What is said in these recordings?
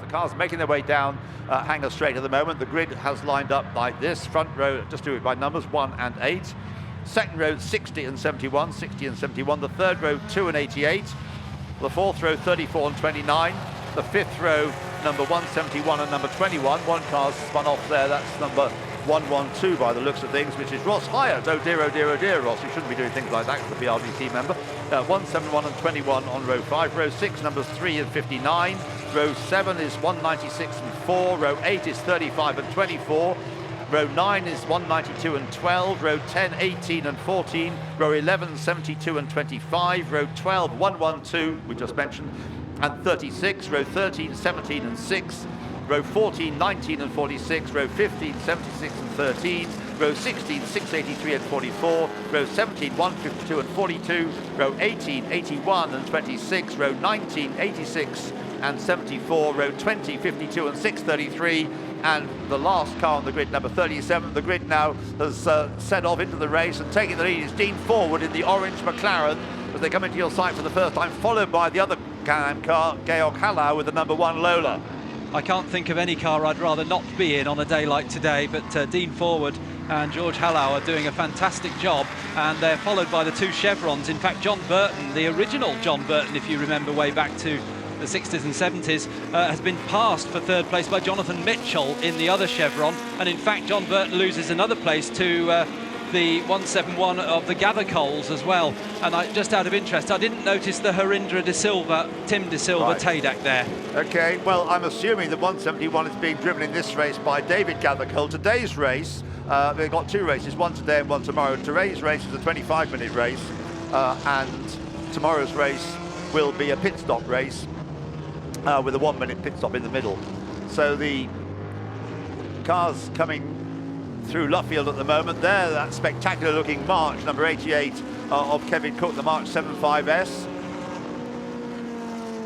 The cars making their way down Hangar Straight at the moment. The grid has lined up like this. Front row, just do it by numbers, 1 and 8. Second row, 60 and 71, 60 and 71. The third row, 2 and 88. The fourth row, 34 and 29. The fifth row, number 171 and number 21. One car's spun off there, that's number 112 by the looks of things, which is Ross Hyatt. Oh dear, oh dear, oh dear, Ross. You shouldn't be doing things like that as a BRDC member. 171 and 21 on row 5. Row 6, numbers 3 and 59. Row 7 is 196 and 4. Row 8 is 35 and 24. Row 9 is 192 and 12. Row 10, 18 and 14. Row 11, 72 and 25. Row 12, 112, we just mentioned, and 36. Row 13, 17 and 6. Row 14, 19 and 46. Row 15, 76 and 13. Row 16, 683 and 44. Row 17, 152 and 42. Row 18, 81 and 26. Row 19, 86 and 74. Row 20, 52 and 633. And the last car on the grid, number 37, the grid now has set off into the race, and taking the lead is Dean Forward in the orange McLaren as they come into your sight for the first time, followed by the other Can-Am car, Georg Hallau, with the number 1 Lola. I can't think of any car I'd rather not be in on a day like today, but Dean Forward and George Hallau are doing a fantastic job, and they're followed by the 2 Chevrons. In fact, John Burton, the original John Burton, if you remember way back to the 60s and 70s, has been passed for third place by Jonathan Mitchell in the other Chevron, and in fact John Burton loses another place to the 171 of the Gathercoles as well. And just out of interest, I didn't notice the Harindra De Silva, Tim De Silva right. Tadak there. Okay, well, I'm assuming the 171 is being driven in this race by David Gathercole. Today's race, they've got 2 races, one today and one tomorrow. Today's race is a 25-minute race, and tomorrow's race will be a pit stop race with a 1-minute pit stop in the middle. So the cars coming through Luffield at the moment. There, that spectacular looking March, number 88 of Kevin Cook, the March 75S.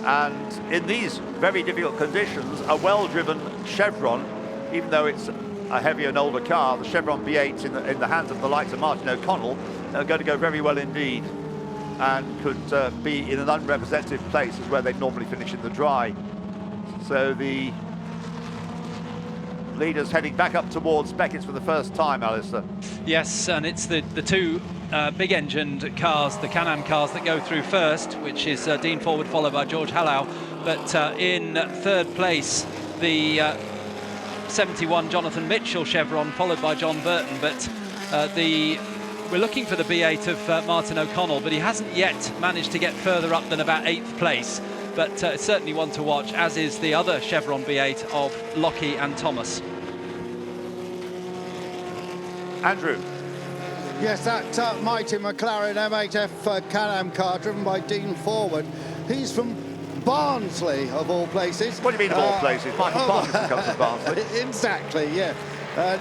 And in these very difficult conditions, a well-driven Chevron, even though it's a heavier and older car, the Chevron B8 in the hands of the likes of Martin O'Connell are going to go very well indeed, and could be in an unrepresentative place as where they'd normally finish in the dry. So the leaders heading back up towards Beckett's for the first time, Alistair. Yes, and it's the 2 big-engined cars, the Can-Am cars, that go through first, which is Dean Forward followed by George Hallau. But in third place, the 71 Jonathan Mitchell Chevron, followed by John Burton. But we're looking for the B8 of Martin O'Connell, but he hasn't yet managed to get further up than about 8th place. But it's certainly one to watch, as is the other Chevron B8 of Lockie and Thomas. Andrew. Yes, that mighty McLaren M8F Can-Am car driven by Dean Forward. He's from Barnsley, of all places. What do you mean, of all places? Michael Parkinson comes from Barnsley. Exactly, yeah.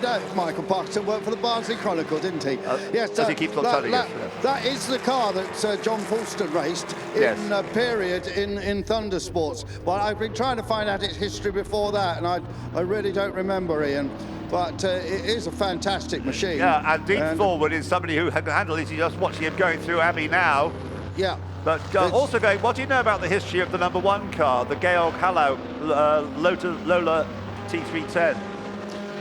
No, Michael Parkinson worked for the Barnsley Chronicle, didn't he? Yes, as he keeps on telling us. That is the car that John Fulston raced in a period in Thundersports. Well, I've been trying to find out its history before that, and I really don't remember, Ian. But it is a fantastic machine. Yeah, and Dean Forward is somebody who can handle it. You're just watching him going through Abbey now. Yeah. But also going, what do you know about the history of the number 1 car, the Georg Hallau Lola T310?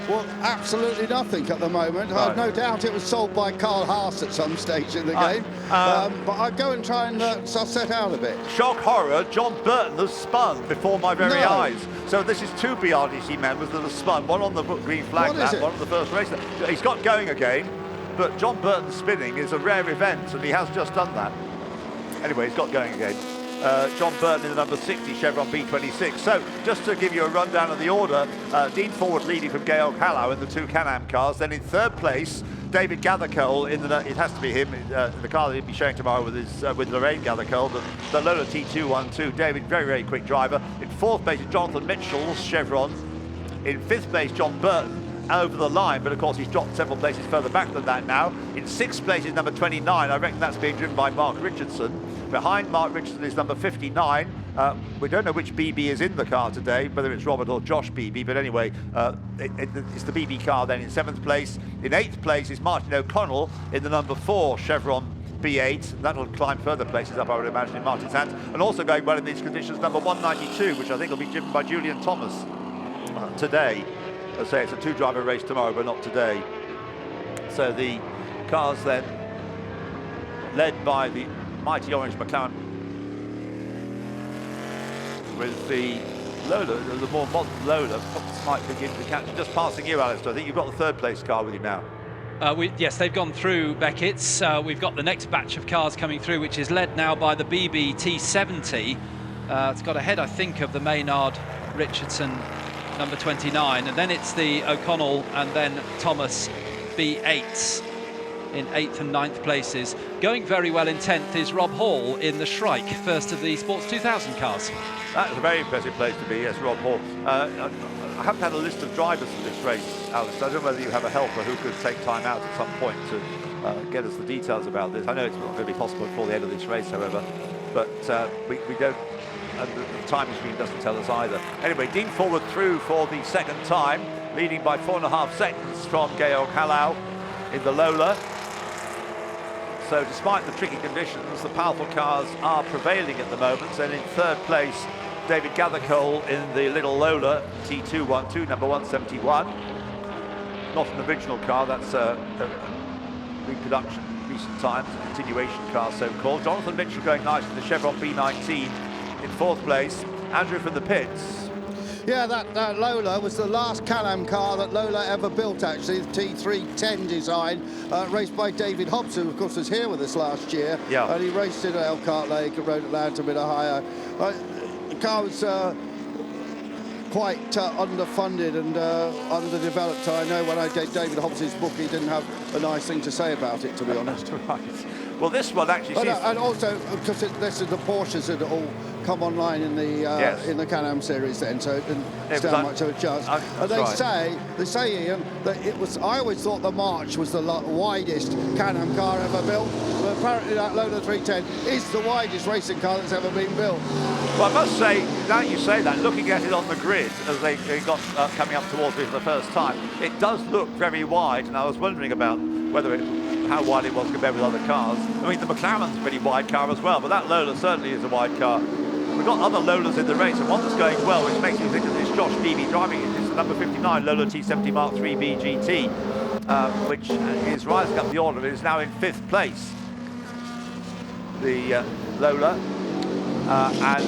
Well, absolutely nothing at the moment. Right. I've no doubt it was sold by Carl Haas at some stage in the game. But I'll go and try and suss that out a bit. Shock horror, John Burton has spun before my very eyes. So this is 2 BRDC members that have spun, one on the green flag lap, one on the first race. He's got going again, but John Burton spinning is a rare event, and he has just done that. Anyway, he's got going again. John Burton in the number 60 Chevron B26. So just to give you a rundown of the order, Dean Forward leading from Georg Hallau in the 2 Can-Am cars. Then in third place, David Gathercole in the, it has to be him, the car that he'll be showing tomorrow with Lorraine Gathercole, the Lola T212. David, very, very quick driver. In fourth place is Jonathan Mitchell's Chevron. In fifth place, John Burton over the line, but of course he's dropped several places further back than that now. In sixth place is number 29. I reckon that's being driven by Mark Richardson. Behind Mark Richardson is number 59. We don't know which BB is in the car today, whether it's Robert or Josh BB, but anyway, it's the BB car then in seventh place. In eighth place is Martin O'Connell in the number 4 Chevron B8. That'll climb further places up, I would imagine, in Martin's hands. And also going well in these conditions, number 192, which I think will be driven by Julian Thomas today. As I say, it's a two-driver race tomorrow, but not today. So the cars then, led by the mighty orange McLaren, with the Lola, the more modern Lola, might begin to catch. Just passing you, Alistair. I think you've got the third place car with you now. Yes, they've gone through Beckett's. We've got the next batch of cars coming through, which is led now by the BB T70. It's got ahead, I think, of the Maynard Richardson number 29, and then it's the O'Connell and then Thomas B8s in 8th and 9th places. Going very well in 10th is Rob Hall in the Shrike, first of the Sports 2000 cars. That's a very impressive place to be, yes, Rob Hall. I haven't had a list of drivers for this race, Alistair. I don't know whether you have a helper who could take time out at some point to get us the details about this. I know it's not going to be possible before the end of this race, however, but we don't, and the time machine doesn't tell us either. Anyway, Dean Forward through for the second time, leading by 4.5 seconds from Georg Hallau in the Lola. So despite the tricky conditions, the powerful cars are prevailing at the moment. And in third place, David Gathercole in the little Lola T212, number 171. Not an original car, that's a reproduction, recent times, a continuation car so-called. Jonathan Mitchell going nice in the Chevron B19 in fourth place. Andrew from the pits. Yeah, that Lola was the last Can-Am car that Lola ever built, actually, the T310 design, raced by David Hobbs, who, of course, was here with us last year. Yeah. And he raced it at Elkhart Lake and rode Atlanta with Ohio. The car was quite underfunded and underdeveloped. I know when I gave David Hobbs' book, he didn't have a nice thing to say about it, to be honest. Right. Well, this one actually seems... And also, because this is the Porsches that all come online in the Can-Am series then, so it didn't stand much of a chance. And they say, Ian, that it was. I always thought the March was the widest Can-Am car ever built, but apparently that Lola 310 is the widest racing car that's ever been built. Well, I must say, now you say that, looking at it on the grid as they got coming up towards me for the first time, it does look very wide, and I was wondering about how wide it was compared with other cars. I mean, the McLaren's a pretty wide car as well, but that Lola certainly is a wide car. We've got other Lolas in the race, and one that's going well, which makes me think that it's Josh Beebe driving it. It's the number 59 Lola T70 Mark III BGT, which is rising up the order and is now in 5th place. The Lola, and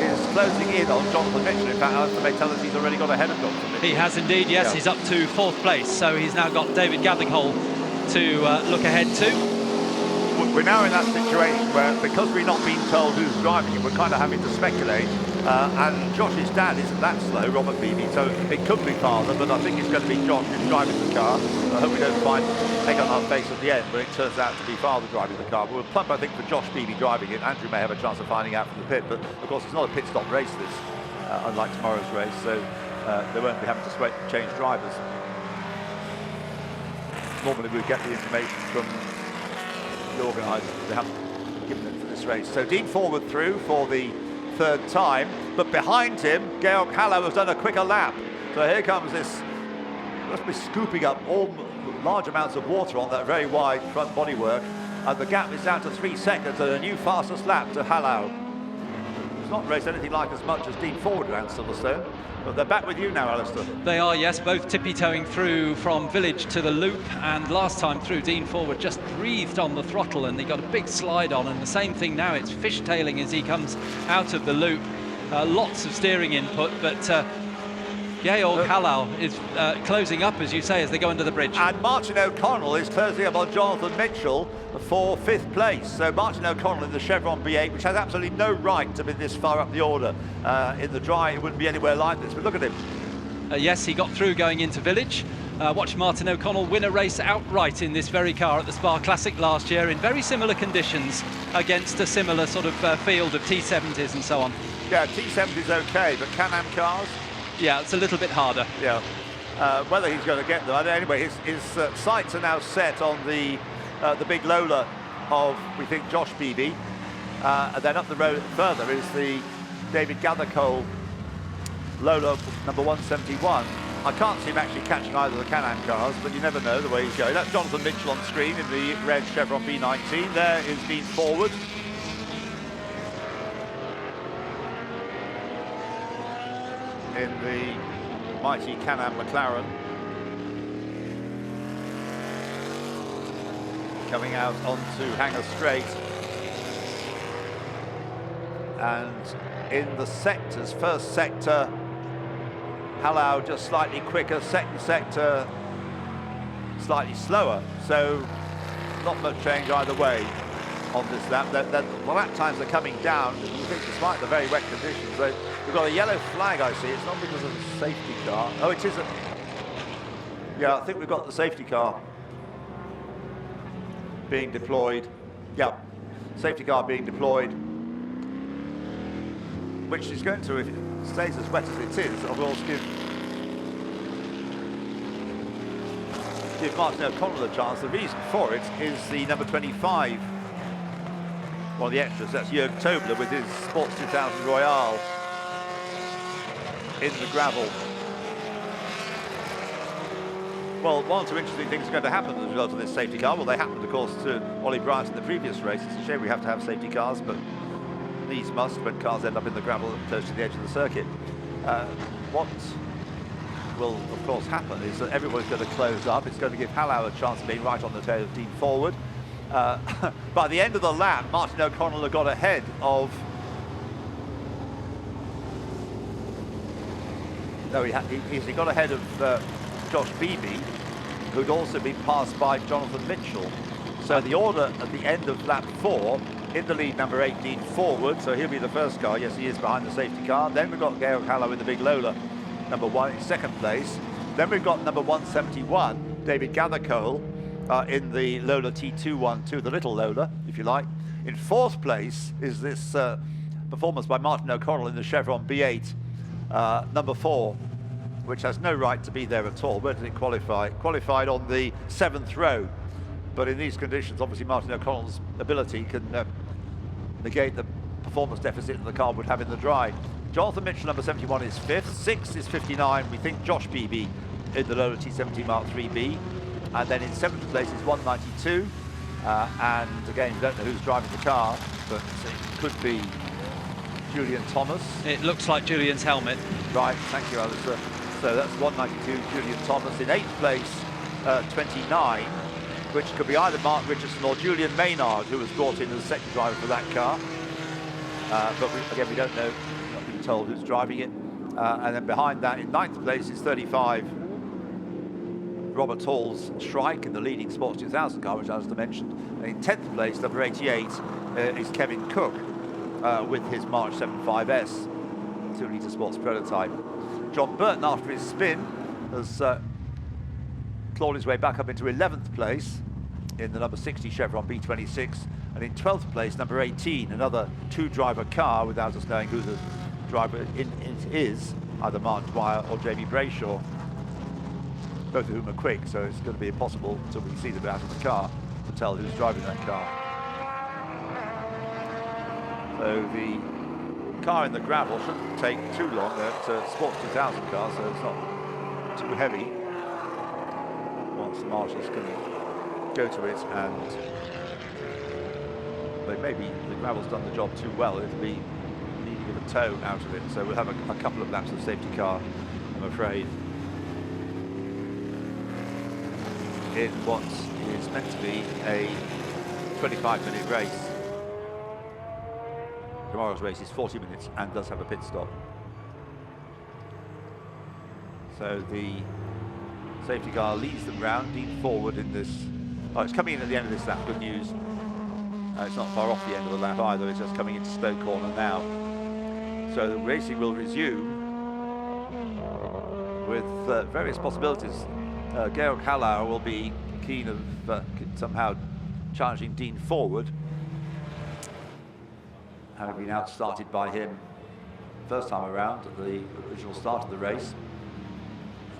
is closing in on Jonathan Mitchell. In fact, Alistair may tell us he's already got ahead of Jonathan Mitchell. He has indeed, yes. Yeah. He's up to 4th place, so he's now got David Gathercole to look ahead to. We're now in that situation where, because we've not been told who's driving it, we're kind of having to speculate. And Josh's dad isn't that slow, Robert Beebe, so it could be father, but I think it's going to be Josh who's driving the car. I hope we don't find egg on our face at the end when it turns out to be father driving the car. But we'll plump, I think, for Josh Beebe driving it. Andrew may have a chance of finding out from the pit, but of course it's not a pit stop race, this, unlike tomorrow's race, so they won't be having to change drivers. Normally we get the information from the organisers, they haven't given it for this race. So Dean Forward through for the third time, but behind him, Georg Hallau has done a quicker lap. So here comes this, must be scooping up all large amounts of water on that very wide front bodywork, and the gap is down to 3 seconds and a new fastest lap to Hallau. He's not raced anything like as much as Dean Forward around Silverstone. But they're back with you now, Alistair. They are, yes, both tippy-toeing through from Village to the loop, and last time through, Dean Forward just breathed on the throttle and he got a big slide on, and the same thing now, it's fishtailing as he comes out of the loop. Lots of steering input, but Georg Hallau is closing up, as you say, as they go under the bridge. And Martin O'Connell is closing up on Jonathan Mitchell for 5th place. So Martin O'Connell in the Chevron B8, which has absolutely no right to be this far up the order. In the dry, it wouldn't be anywhere like this, but look at him. Yes, he got through going into Village. Watch Martin O'Connell win a race outright in this very car at the Spa Classic last year in very similar conditions against a similar sort of field of T70s and so on. Yeah, T70's okay, but Can-Am cars? Yeah, it's a little bit harder. Yeah. Whether he's going to get them, anyway, his sights are now set on the big Lola of, we think, Josh Beebe. And then up the road further is the David Gathercole Lola number 171. I can't see him actually catching either of the Can-Am cars, but you never know the way he's going. That's Jonathan Mitchell on screen in the red Chevron B19. There is Dean Forward. In the mighty Can-Am McLaren. Coming out onto Hangar Straight. And in the sectors, first sector, Hallau just slightly quicker, second sector slightly slower, so not much change either way on this lap. The lap times are coming down, you think, despite the very wet conditions. We've got a yellow flag, I see. It's not because of the safety car. Oh, it isn't. Yeah, I think we've got the safety car being deployed. Yeah, safety car being deployed, which is going to, if it stays as wet as it is, of course, give Martin O'Connell a chance. The reason for it is the number 25, one of the extras, that's Jörg Tobler with his Sports 2000 Royale in the gravel. Well, one or two interesting things are going to happen as a result of this safety car. Well, they happened, of course, to Ollie Bryant in the previous race. It's a shame we have to have safety cars, but these must when cars end up in the gravel close to the edge of the circuit. What will, of course, happen is that everybody's going to close up. It's going to give Hallau a chance of being right on the tail of Dean Forward. By the end of the lap, Martin O'Connell had got ahead of... No, he got ahead of Josh Beebe, who'd also been passed by Jonathan Mitchell. So the order at the end of lap 4, in the lead, number 18 Forward, so he'll be the first car. Yes, he is behind the safety car. Then we've got Georg Hallau in the big Lola, number 1 in second place. Then we've got number 171, David Gathercole, in the Lola T212, the little Lola, if you like. In fourth place is this performance by Martin O'Connell in the Chevron B8, number 4, which has no right to be there at all. Where did it qualify? It qualified on the 7th row. But in these conditions, obviously Martin O'Connell's ability can negate the performance deficit that the car would have in the dry. Jonathan Mitchell, number 71, is 5th. 6th is 59, we think, Josh Beebe in the Lola T70 Mark 3B. And then in 7th place is 192. And again, you don't know who's driving the car, but it could be Julian Thomas. It looks like Julian's helmet. Right, thank you, Alistair. So that's 192, Julian Thomas. In 8th place, 29. Which could be either Mark Richardson or Julian Maynard, who was brought in as a second driver for that car. But again, we don't know, not being told who's driving it. And then behind that, in 9th place is 35, Robert Hall's Shrike in the leading Sports 2000 car, which I just mentioned. And in 10th place, number 88, is Kevin Cook with his March 75S 2-litre sports prototype. John Burton, after his spin, has clawed his way back up into 11th place in the number 60 Chevron B26, and in 12th place, number 18, another two-driver car without us knowing who the driver it is, either Mark Dwyer or Jamie Brayshaw, both of whom are quick, so it's going to be impossible until we see them out of the car to tell who's driving that car. So the car in the gravel shouldn't take too long. They're Sports 2000 car, so it's not too heavy. Once the marshals can go to it, and but maybe the gravel's done the job too well. It'll be needing of a tow out of it, so we'll have a couple of laps of safety car, I'm afraid, in what is meant to be a 25-minute race. Tomorrow's race is 40 minutes and does have a pit stop. So the safety car leads them round, Dean Forward in this. Oh, it's coming in at the end of this lap, good news. It's not far off the end of the lap either, it's just coming into Stoke Corner now. So the racing will resume with various possibilities. Georg Hallau will be keen of somehow challenging Dean Forward, having been outstarted by him first time around at the original start of the race.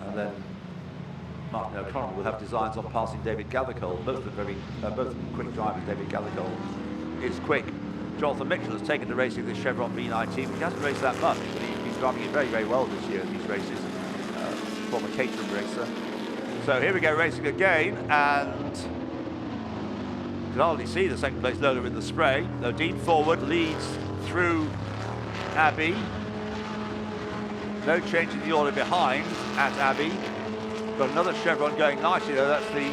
And then Martin O'Connell will have designs on passing David Gathercole. Both of them quick drivers. David Gathercole is quick. Jonathan Mitchell has taken to racing this Chevron B19, which hasn't raced that much, but he's been driving it very, very well this year in these races. former catering racer. So here we go, racing again, and you can hardly see the second place Lola in the spray. Though Dean Forward leads through Abbey. No change in the order behind at Abbey. Got another chevron going nicely though, that's the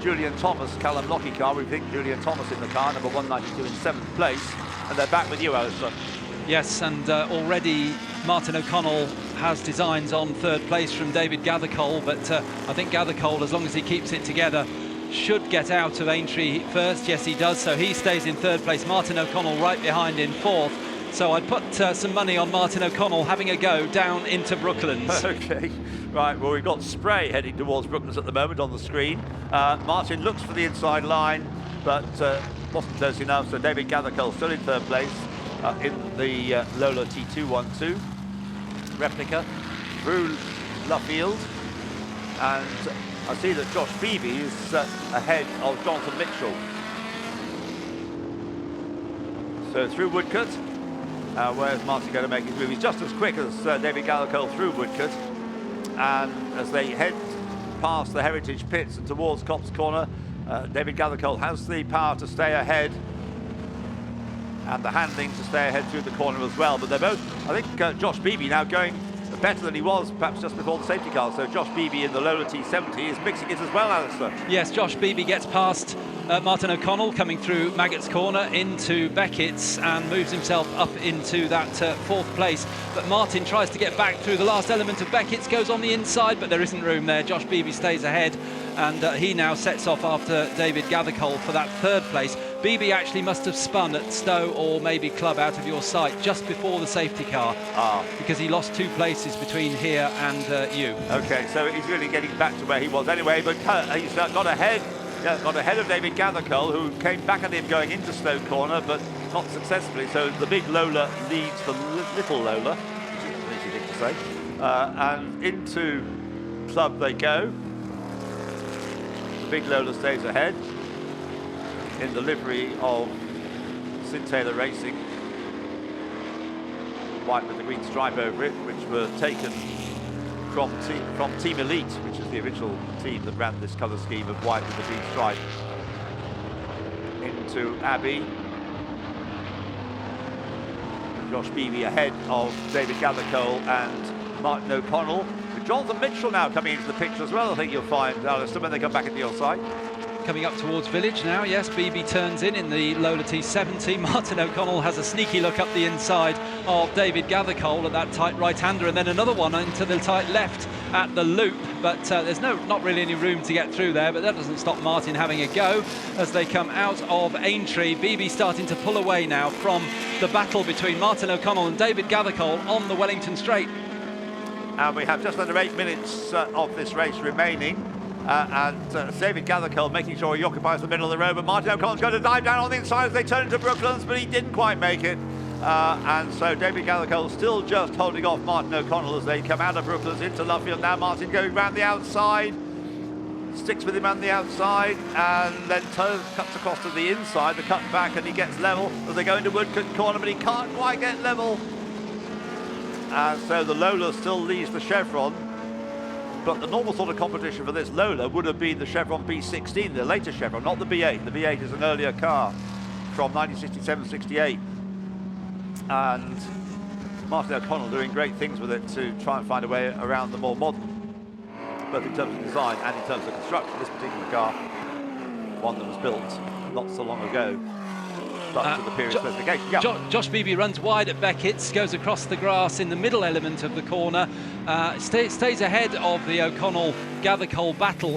Julian Thomas Callum Lockie car. We think Julian Thomas in the car, number 192 in 7th place. And they're back with you, Alistair. Yes, and already Martin O'Connell has designs on 3rd place from David Gathercole, but I think Gathercole, as long as he keeps it together, should get out of Aintree first. Yes, he does, so he stays in 3rd place. Martin O'Connell right behind in 4th. So I'd put some money on Martin O'Connell having a go down into Brooklands. Okay, right, well, we've got Spray heading towards Brooklands at the moment on the screen. Martin looks for the inside line, but wasn't close enough, so David Gathercole still in 3rd place in the Lola T212 replica through Luffield. And I see that Josh Beebe is ahead of Jonathan Mitchell. So through Woodcote. Where's Martin going to make his move? He's just as quick as David Gathercole through Woodcote. And as they head past the Heritage Pits and towards Copse Corner, David Gathercole has the power to stay ahead and the handling to stay ahead through the corner as well. But they're both, I think Josh Beebe now going better than he was perhaps just before the safety car. So Josh Beebe in the Lola T70 is mixing it as well, Alistair. Yes, Josh Beebe gets past Martin O'Connell coming through Maggots Corner into Beckett's and moves himself up into that 4th place. But Martin tries to get back through the last element of Beckett's, goes on the inside, but there isn't room there. Josh Beebe stays ahead, and he now sets off after David Gathercole for that 3rd place. Beebe actually must have spun at Stowe or maybe Club out of your sight just before the safety car, because he lost 2 places between here and you. Okay, so he's really getting back to where he was anyway, but he's got ahead of David Gathercole, who came back at him going into Stowe Corner, but not successfully. So the big Lola leads the little Lola, which is an easy thing to say, and into Club they go. The big Lola stays ahead in the livery of Sid Taylor Racing, white with the green stripe over it, which were taken from Team Elite, which is the original team that ran this colour scheme of white with the green stripe. Into Abbey. Josh Beebe ahead of David Gathercole and Martin O'Connell. With Jonathan Mitchell now coming into the picture as well, I think you'll find, Alistair, when they come back into your side. Coming up towards Village now, yes, Beebe turns in the Lola T70. Martin O'Connell has a sneaky look up the inside of David Gathercole at that tight right-hander, and then another one into the tight left at the loop, but there's not really any room to get through there, but that doesn't stop Martin having a go as they come out of Aintree. Beebe starting to pull away now from the battle between Martin O'Connell and David Gathercole on the Wellington Straight. And we have just under 8 minutes of this race remaining. And David Gathercole making sure he occupies the middle of the road, but Martin O'Connell's going to dive down on the inside as they turn into Brooklands, but he didn't quite make it. And so David Gathercole still just holding off Martin O'Connell as they come out of Brooklands into Luffield. Now Martin going round the outside, sticks with him on the outside, and then cuts across to the inside, the cut back, and he gets level as they go into Woodcote Corner, but he can't quite get level. And so the Lola still leads the Chevron. But the normal sort of competition for this Lola would have been the Chevron B16, the later Chevron, not the B8. The B8 is an earlier car from 1967-68. And Martin O'Connell doing great things with it to try and find a way around the more modern, both in terms of design and in terms of construction. This particular car, one that was built not so long ago, but to the period specification. Yeah. Josh Beebe runs wide at Beckett's, goes across the grass in the middle element of the corner, stays ahead of the O'Connell-Gathercole battle.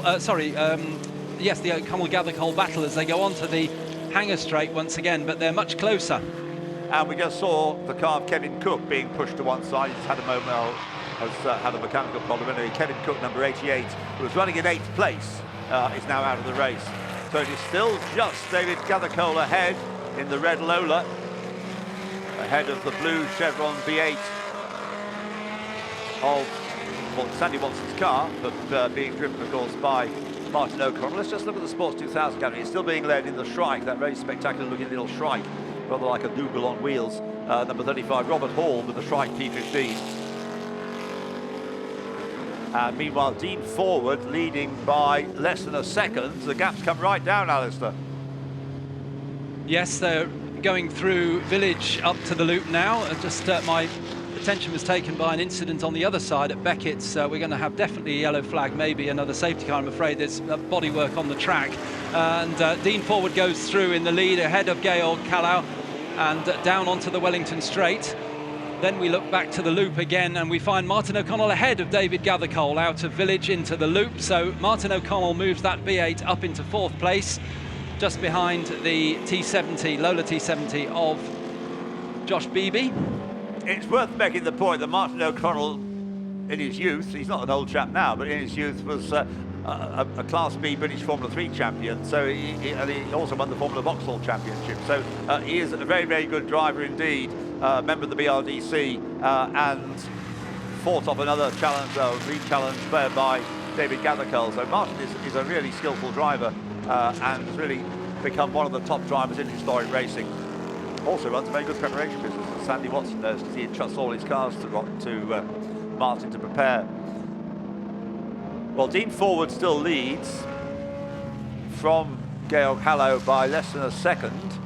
Yes, the O'Connell-Gathercole battle as they go onto the Hanger Straight once again, but they're much closer. And we just saw the car of Kevin Cook being pushed to one side. He's had a moment, has had a mechanical problem. Anyway, Kevin Cook, number 88, who was running in 8th place, is now out of the race. So it is still just David Gathercole ahead in the red Lola, ahead of the blue Chevron B8 of Sandy Watson's car, but being driven, of course, by Martin O'Connell. Let's just look at the Sports 2000 category. It's still being led in the Shrike, that very spectacular looking little Shrike, rather like a Dougal on wheels. Number 35, Robert Hall with the Shrike P15. Meanwhile, Dean Forward leading by less than a second. The gap's come right down, Alistair. Yes, they're going through Village up to the loop now. Just my attention was taken by an incident on the other side at Beckett's. We're going to have definitely a yellow flag, maybe another safety car. I'm afraid there's bodywork on the track. And Dean Forward goes through in the lead ahead of Georg Kalau and down onto the Wellington Straight. Then we look back to the loop again and we find Martin O'Connell ahead of David Gathercole out of Village into the loop. So Martin O'Connell moves that B8 up into 4th place, just behind the T70, Lola T70 of Josh Beebe. It's worth making the point that Martin O'Connell, in his youth, he's not an old chap now, but in his youth was a Class B British Formula 3 champion. So he also won the Formula Vauxhall Championship. So he is a very, very good driver indeed. Member of the BRDC and fought off another challenge, re-challenge there by David Gathercole. So Martin is a really skillful driver and has really become one of the top drivers in historic racing. Also runs a very good preparation business, as Sandy Watson knows, because he entrusts all his cars to Martin to prepare. Well, Dean Forward still leads from Georg Kalau by less than a second.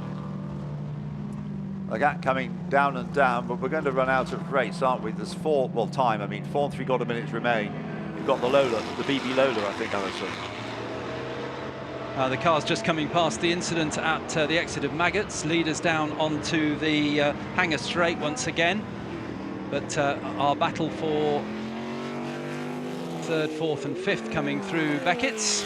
The gap coming down and down, but we're going to run out of race, aren't we? There's 4 and 3/4 minutes remain. We've got the Lola, the BB Lola, I think, Alison. The car's just coming past the incident at the exit of Maggots. Leaders down onto the hangar straight once again. But our battle for 3rd, 4th and 5th coming through Beckett's.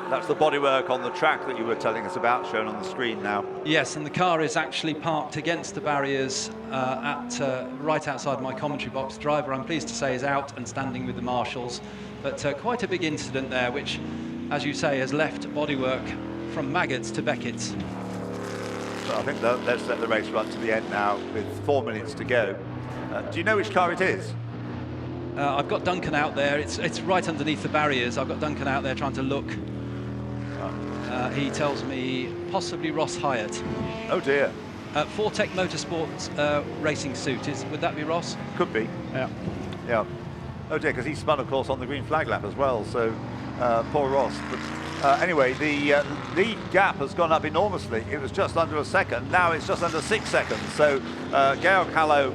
That's the bodywork on the track that you were telling us about, shown on the screen now. Yes, and the car is actually parked against the barriers right outside my commentary box. The driver, I'm pleased to say, is out and standing with the marshals. But quite a big incident there, which, as you say, has left bodywork from Maggots to Beckett's. So I think let's let the race run to the end now with 4 minutes to go. Do you know which car it is? I've got Duncan out there. It's right underneath the barriers. I've got Duncan out there trying to look. He tells me possibly Ross Hyatt. Oh dear. Fortec Motorsports racing suit. Would that be Ross? Could be. Yeah. Yeah. Oh dear, because he spun, of course, on the green flag lap as well. So poor Ross. But anyway, the lead gap has gone up enormously. It was just under a second. Now it's just under 6 seconds. So Georg Kalau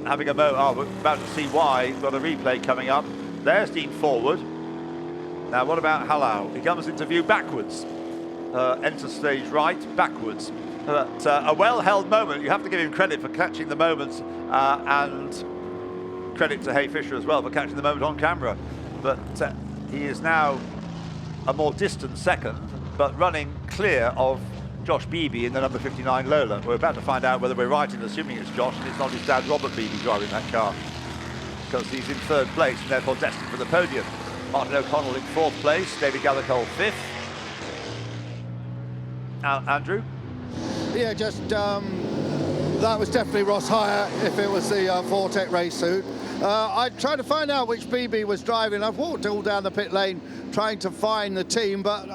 having a moment. We're about to see why. Got a replay coming up. There's Dean Forward. Now what about Halau? He comes into view backwards. Enter stage right, backwards. But a well-held moment. You have to give him credit for catching the moment, and credit to Hay Fisher as well for catching the moment on camera. But he is now a more distant second, but running clear of Josh Beebe in the number 59 Lola. We're about to find out whether we're right in assuming it's Josh and it's not his dad Robert Beebe driving that car, because he's in 3rd place and therefore destined for the podium. Martin O'Connell in 4th place, David Gathercole 5th. Andrew? Yeah, just that was definitely Ross Hyatt if it was the Fortec race suit. I tried to find out which BB was driving. I've walked all down the pit lane trying to find the team, but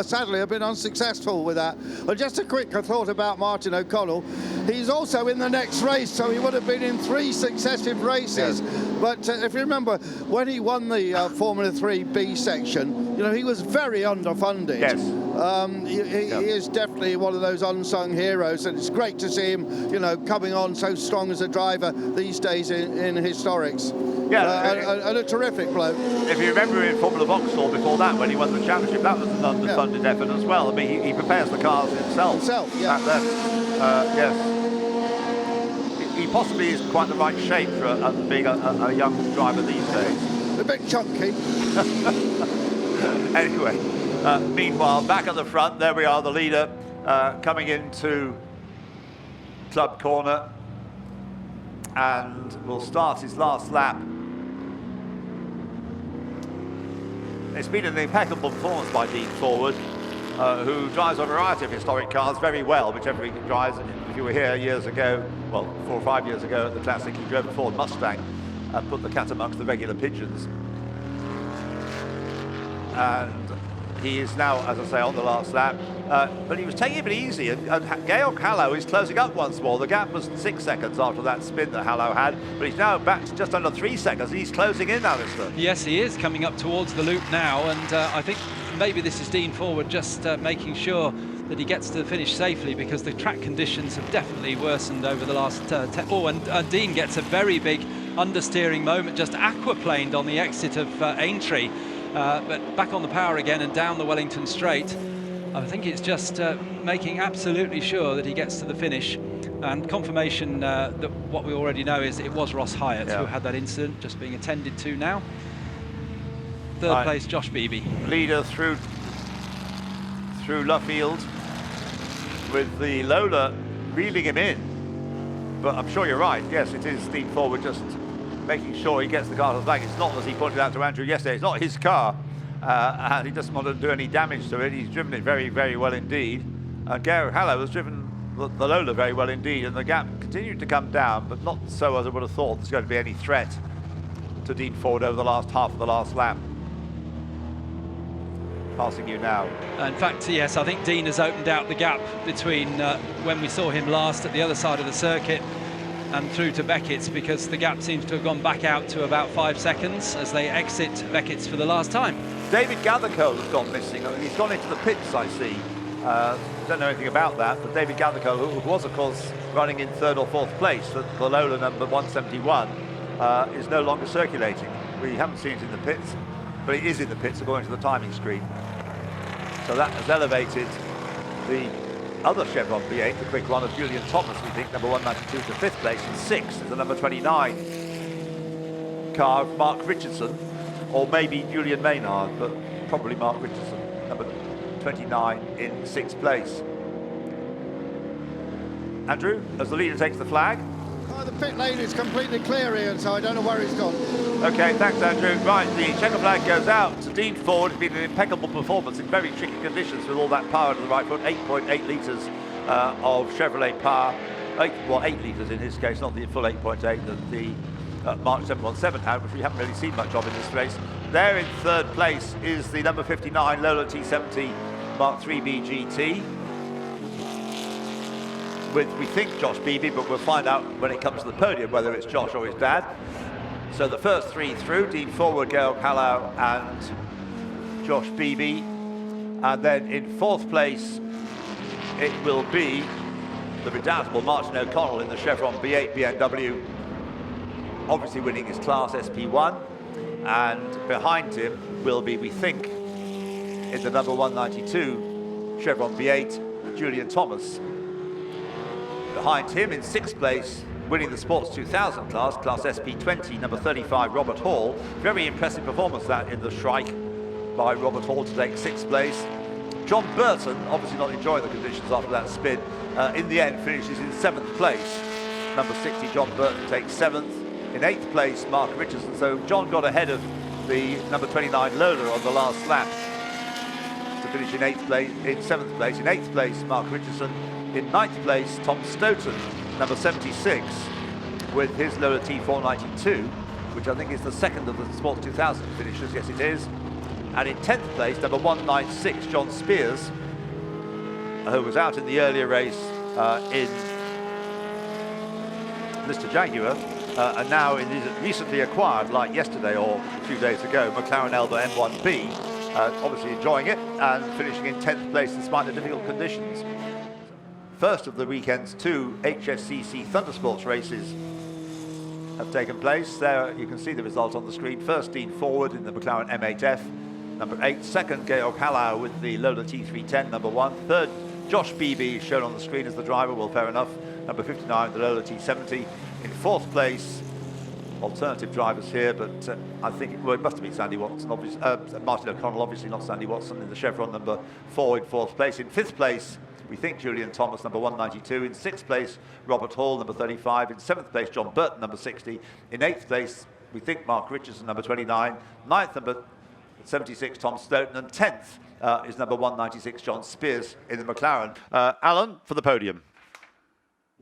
sadly I've been unsuccessful with that. But just a quick thought about Martin O'Connell. He's also in the next race, so he would have been in 3 successive races. Yes. But if you remember, when he won the Formula 3 B section, you know, he was very underfunded. Yes. He is definitely one of those unsung heroes, and it's great to see him, you know, coming on so strong as a driver these days in historics. Yeah, and a terrific bloke. If you remember in Formula Vauxhall before that, when he won the championship, that was an underfunded effort as well. I mean, he prepares the cars himself. Yeah. Yes. He possibly is quite the right shape for being a young driver these days. A bit chunky. Anyway, meanwhile, back at the front, there we are, the leader coming into club corner, and will start his last lap. It's been an impeccable performance by Dean Forward, who drives a variety of historic cars very well, whichever he drives. If you were here years ago, well, 4 or 5 years ago at the Classic, he drove a Ford Mustang and put the cat amongst the regular pigeons. And he is now, as I say, on the last lap. But he was taking it a bit easy, and Georg Hallau is closing up once more. The gap was 6 seconds after that spin that Hallau had, but he's now back to just under 3 seconds. He's closing in, Alistair. Yes, he is coming up towards the loop now, and I think maybe this is Dean Forward just making sure that he gets to the finish safely, because the track conditions have definitely worsened over the last and Dean gets a very big understeering moment, just aquaplaned on the exit of Aintree, but back on the power again and down the Wellington Straight. I think it's just making absolutely sure that he gets to the finish, and confirmation that what we already know is it was Ross Hyatt who had that incident, just being attended to now. Third place, Josh Beebe. Leader through Luffield, with the Lola reeling him in. But I'm sure you're right. Yes, it is Dean Forward just making sure he gets the car to the back. It's not, as he pointed out to Andrew yesterday, it's not his car, and he doesn't want to do any damage to it. He's driven it very, very well indeed. And Georg Hallau has driven the Lola very well indeed, and the gap continued to come down, but not so as I would have thought there's going to be any threat to Dean Forward over the last half of the last lap. Passing you now. In fact, yes, I think Dean has opened out the gap between when we saw him last at the other side of the circuit and through to Beckett's, because the gap seems to have gone back out to about 5 seconds as they exit Beckett's for the last time. David Gathercole has gone missing. He's gone into the pits, I see. Don't know anything about that, but David Gathercole, who was, of course, running in 3rd or 4th place, the Lola number 171, is no longer circulating. We haven't seen it in the pits, but it is in the pits according to the timing screen. So that has elevated the other Chevron V8, the quick one of Julian Thomas, we think, number 192 to 5th place, and 6th is the number 29 car of Mark Richardson, or maybe Julian Maynard, but probably Mark Richardson, number 29 in 6th place. Andrew, as the leader takes the flag. The pit lane is completely clear, Ian, so I don't know where he's gone. Okay, thanks, Andrew. Right, the checker flag goes out to Dean Forward. It's been an impeccable performance in very tricky conditions with all that power to the right foot. 8.8 litres of Chevrolet power. 8 litres in his case, not the full 8.8 that the March 717 had, which we haven't really seen much of in this race. There in 3rd place is the number 59 Lola T70 Mark III BGT, with, we think, Josh Beebe, but we'll find out when it comes to the podium whether it's Josh or his dad. So the first 3 through, Dean Forward, Georg Hallau and Josh Beebe. And then in 4th place, it will be the redoubtable Martin O'Connell in the Chevron V8 BMW, obviously winning his class SP1. And behind him will be, we think, in the number 192 Chevron V8, Julian Thomas. Behind him in 6th place, winning the Sports 2000 class SP20, number 35, Robert Hall. Very impressive performance that in the Shrike by Robert Hall to take 6th place. John Burton, obviously not enjoying the conditions after that spin, in the end finishes in 7th place. Number 60, John Burton takes 7th. In 8th place, Mark Richardson. So John got ahead of the number 29 Lola on the last lap to finish in 8th place, in 7th place. In 8th place, Mark Richardson. In 9th place, Tom Stoughton, number 76, with his Lola T492, which I think is the second of the Sports 2000 finishers. Yes, it is. And in 10th place, number 196, John Spears, who was out in the earlier race in Mr. Jaguar, and now in his recently acquired, like yesterday or a few days ago, McLaren Elba M1B, obviously enjoying it and finishing in 10th place despite the difficult conditions. First of the weekend's 2 HSCC Thundersports races have taken place. There you can see the result on the screen. First, Dean Forward in the McLaren M8F, number 8. Second, Georg Hallau with the Lola T310, number 1. Third, Josh Beebe, shown on the screen as the driver, well, fair enough, number 59, the Lola T70. In 4th place, alternative drivers here, but I think it must have been Sandy Watson, obviously, Martin O'Connell, obviously not Sandy Watson, in the Chevron number 4 in 4th place. In 5th place, we think Julian Thomas, number 192. In 6th place, Robert Hall, number 35. In 7th place, John Burton, number 60. In 8th place, we think Mark Richardson, number 29. 9th, number 76, Tom Stoughton. And 10th is number 196, John Spears in the McLaren. Alan, for the podium.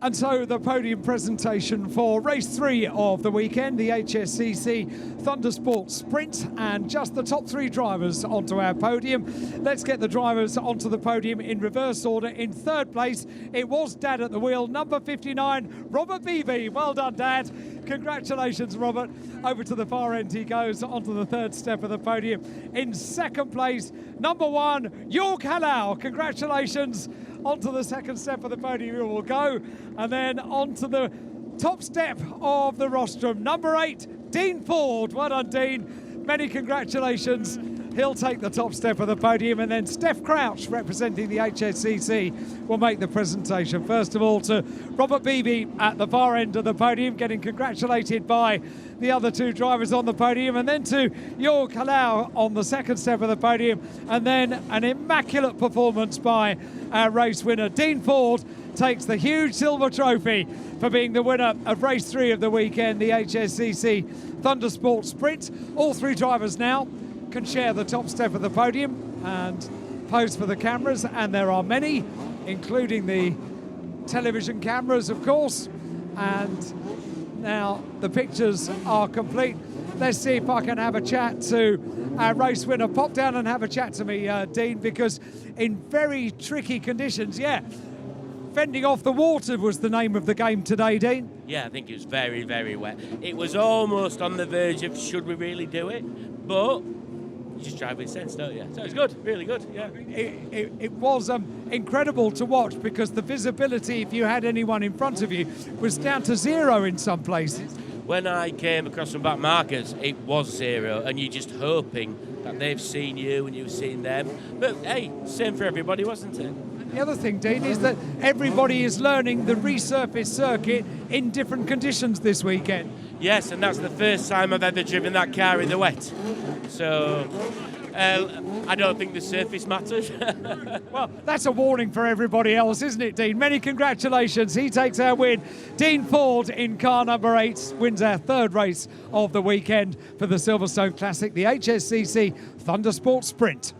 And so the podium presentation for race 3 of the weekend, the HSCC Thundersports Sprint, and just the top 3 drivers onto our podium. Let's get the drivers onto the podium in reverse order. In third place, it was Dad at the wheel, number 59, Robert Beebe. Well done, Dad. Congratulations, Robert. Over to the far end he goes, onto the third step of the podium. In second place, number 1, Jorg Hallau. Congratulations. Onto the second step of the podium he will go, and then onto the top step of the rostrum, number 8, Dean Ford. Well done, Dean. Many congratulations. He'll take the top step of the podium, and then Steph Crouch, representing the HSCC, will make the presentation. First of all, to Robert Beebe at the far end of the podium, getting congratulated by the other 2 drivers on the podium, and then to Jorg Hallau on the second step of the podium, and then an immaculate performance by our race winner. Dean Ford takes the huge silver trophy for being the winner of race 3 of the weekend, the HSCC Thundersports Sprint. All 3 drivers now can share the top step of the podium and pose for the cameras, and there are many, including the television cameras, of course. And now the pictures are complete. Let's see if I can have a chat to our race winner. Pop down and have a chat to me, Dean, because in very tricky conditions, fending off the water was the name of the game today, Dean. Yeah, I think it was very, very wet. It was almost on the verge of should we really do it, but you just drive with sense, don't you? So it was good, really good, yeah. It was incredible to watch, because the visibility, if you had anyone in front of you, was down to 0 in some places. When I came across some back markers, it was 0, and you're just hoping that they've seen you and you've seen them. But hey, same for everybody, wasn't it? The other thing, Dean, is that everybody is learning the resurfaced circuit in different conditions this weekend. Yes, and that's the first time I've ever driven that car in the wet. So I don't think the surface matters. Well, that's a warning for everybody else, isn't it, Dean? Many congratulations. He takes our win. Dean Ford in car number 8 wins our 3rd race of the weekend for the Silverstone Classic, the HSCC Thundersports Sprint.